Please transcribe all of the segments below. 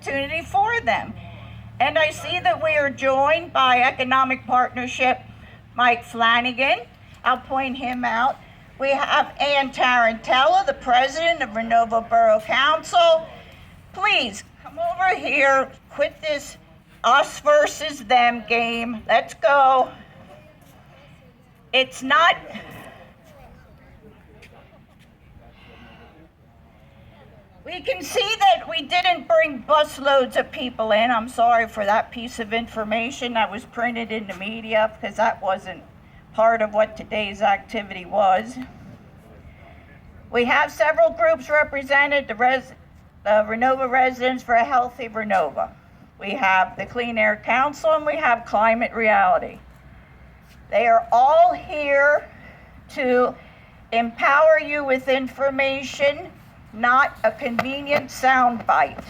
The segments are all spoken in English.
opportunity for them. And I see that we are joined by Economic Partnership Mike Flanagan. I'll point him out. We have Ann Tarantella, the president of Renovo Borough Council. Please come over here, quit this us versus them game. Let's go. It's not. We can see that we didn't bring busloads of people in. I'm sorry for that piece of information that was printed in the media, because that wasn't part of what today's activity was. We have several groups represented, the Renovo Residents for a Healthy Renovo. We have the Clean Air Council, and we have Climate Reality. They are all here to empower you with information, not a convenient soundbite.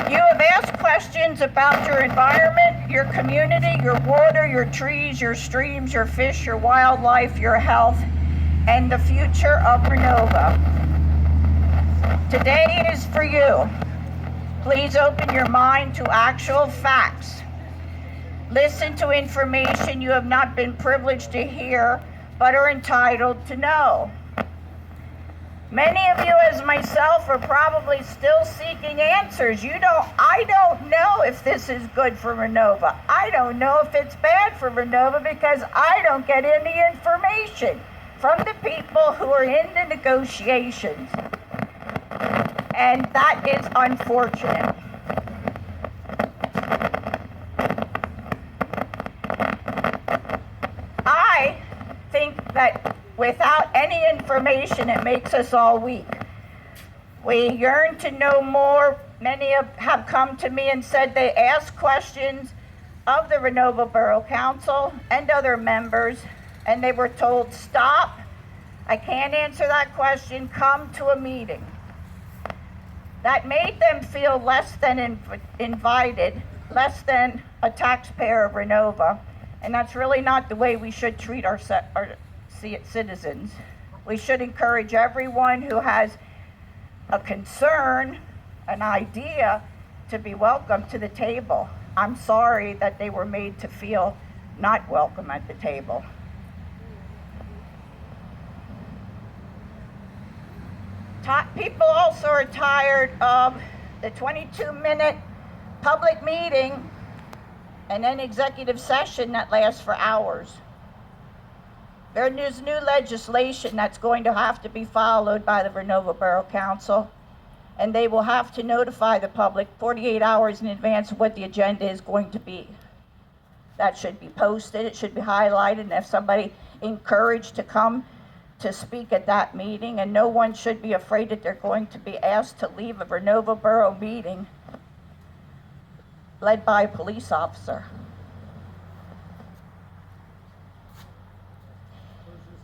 You have asked questions about your environment, your community, your water, your trees, your streams, your fish, your wildlife, your health, and the future of Renovo. Today is for you. Please open your mind to actual facts. Listen to information you have not been privileged to hear, but are entitled to know. Many of you, as myself, are probably still seeking answers. I don't know if this is good for Renovo. I don't know if it's bad for Renovo, because I don't get any information from the people who are in the negotiations. And that is unfortunate. I think that without any information, it makes us all weak. We yearn to know more. Many have come to me and said they asked questions of the Renovo Borough Council and other members, and they were told, stop, I can't answer that question, come to a meeting. That made them feel less than invited, less than a taxpayer of Renovo, and that's really not the way we should treat our citizens. We should encourage everyone who has a concern, an idea, to be welcome to the table. I'm sorry that they were made to feel not welcome at the table. People also are tired of the 22-minute public meeting and then executive session that lasts for hours. There's new legislation that's going to have to be followed by the Renovo Borough Council, and they will have to notify the public 48 hours in advance of what the agenda is going to be. That should be posted, it should be highlighted, and if somebody encouraged to come to speak at that meeting, and no one should be afraid that they're going to be asked to leave a Renovo Borough meeting led by a police officer.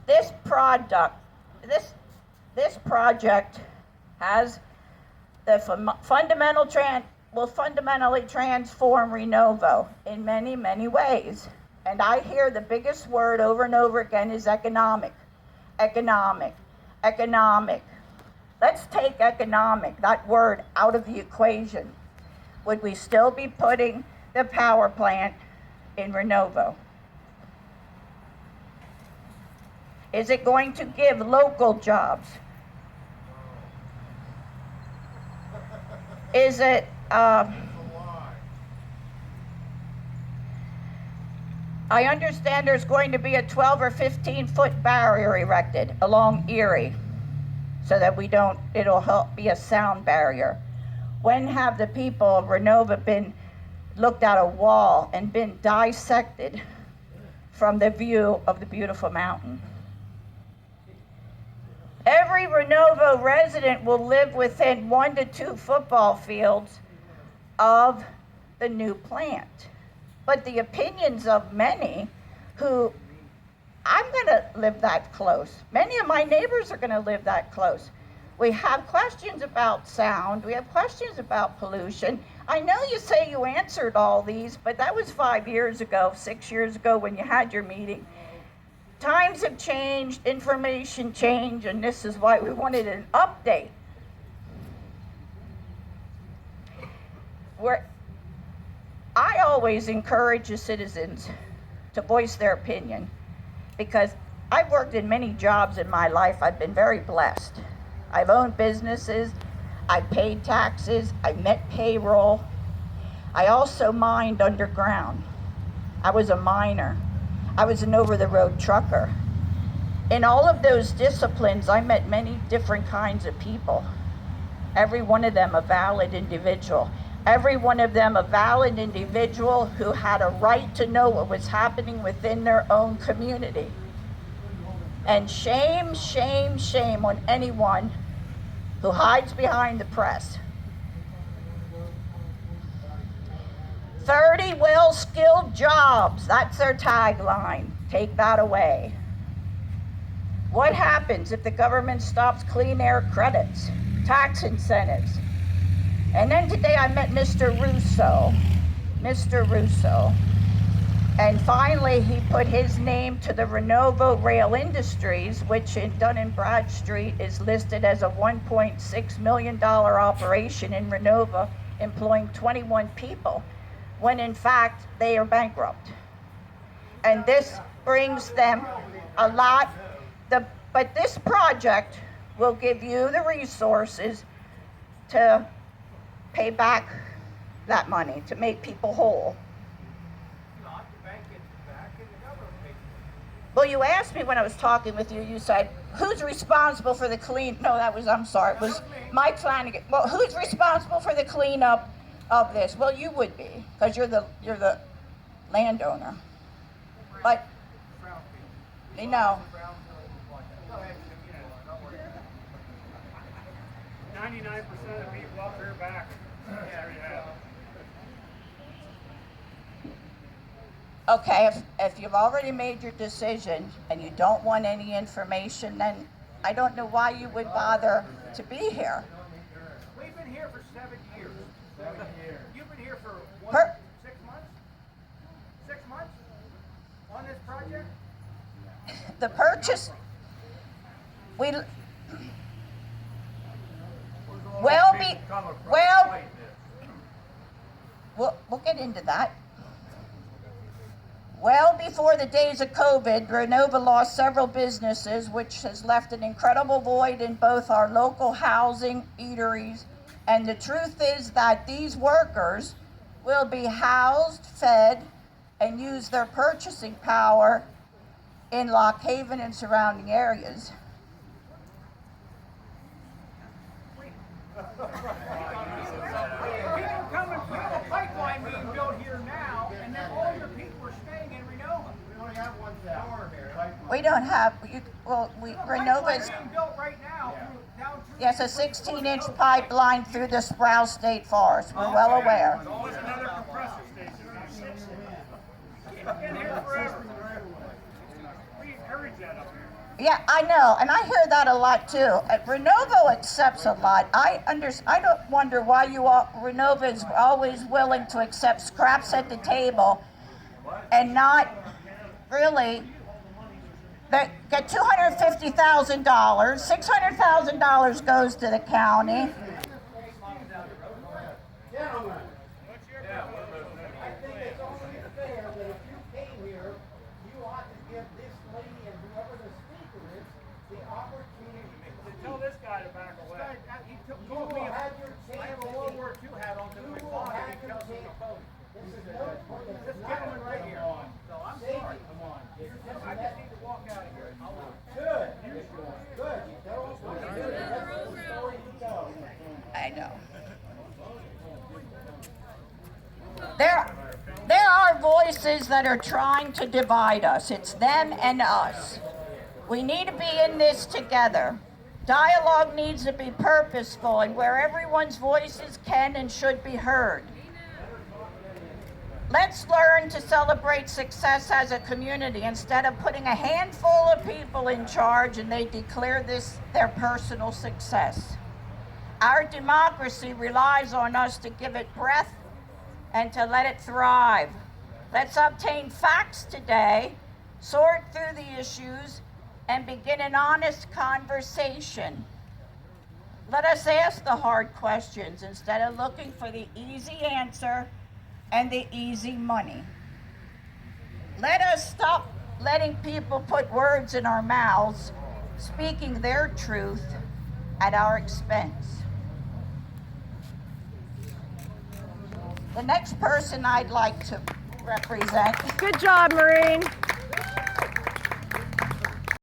This project has the will fundamentally transform Renovo in many, many ways. And I hear the biggest word over and over again is economic. Economic, economic. Let's take economic, that word, out of the equation. Would we still be putting the power plant in Renovo? Is it going to give local jobs? Is it, I understand there's going to be a 12 or 15-foot barrier erected along Erie so that it'll help be a sound barrier. When have the people of Renovo looked at a wall and been dissected from the view of the beautiful mountain? Every Renovo resident will live within 1 to 2 football fields of the new plant. But the opinions of many who, I'm going to live that close. Many of my neighbors are going to live that close. We have questions about sound. We have questions about pollution. I know you say you answered all these, but that was 5 years ago, 6 years ago when you had your meeting. Times have changed, information changed, and this is why we wanted an update. I always encourage the citizens to voice their opinion because I've worked in many jobs in my life. I've been very blessed. I've owned businesses, I've paid taxes, I've met payroll. I also mined underground. I was a miner. I was an over-the-road trucker. In all of those disciplines, I met many different kinds of people. Every one of them a valid individual. Every one of them a valid individual who had a right to know what was happening within their own community. And shame, shame, shame on anyone who hides behind the press. 30 well-skilled jobs, that's their tagline. Take that away. What happens if the government stops clean air credits, tax incentives? And then today I met Mr. Russo. And finally he put his name to the Renovo Rail Industries, which in Dun & Bradstreet is listed as a $1.6 million operation in Renovo, employing 21 people, when in fact they are bankrupt. And this brings them a lot. But this project will give you the resources to pay back that money, to make people whole. Not the bank gets it back and the government pays it. Well, you asked me when I was talking with you, you said, who's responsible for the clean? No, it was Mike Flanagan. Well, who's responsible for the cleanup of this? Well, you would be, because you're the landowner. But, you know. 99% of the people up here back. There you have it. Okay, if you've already made your decision and you don't want any information, then I don't know why you would bother to be here. We've been here for 7 years. 7 years. You've been here for what, 6 months? 6 months? On this project? The purchase, we'll get into that. Well before the days of COVID, Renovo lost several businesses, which has left an incredible void in both our local housing, eateries, and the truth is that these workers will be housed, fed, and use their purchasing power in Lock Haven and surrounding areas. People coming from a pipeline being built here now, and then all your people are staying in Renovo. We only have one tower here. We don't have, Renovo is, Being built right now down through. yes, a 16-inch pipeline through the Sprouse State Forest. We're well aware. It's always another compressor station. You've been here forever. We encourage that up here. Yeah, I know, and I hear that a lot too. Renovo accepts a lot. I don't wonder why Renovo is always willing to accept scraps at the table and not really get $250,000. $600,000 goes to the county. Gentlemen, I think it's only fair that if you came here, you ought to give this lady and whoever the speaker is the opportunity to Tell this guy to back away. He told me have your I chance. have a World War II hat on to You my will father. have He your tells me chance. to vote. This is no point of This gentleman right here. So I'm sorry. Come on. I just need to walk out of here. Good. Good. They're all going to do it. That's the story to go. I know. There are voices that are trying to divide us. It's them and us. We need to be in this together. Dialogue needs to be purposeful and where everyone's voices can and should be heard. Let's learn to celebrate success as a community instead of putting a handful of people in charge and they declare this their personal success. Our democracy relies on us to give it breath and to let it thrive. Let's obtain facts today, sort through the issues, and begin an honest conversation. Let us ask the hard questions instead of looking for the easy answer and the easy money. Let us stop letting people put words in our mouths, speaking their truth at our expense. The next person I'd like to represent. Good job, Maureen.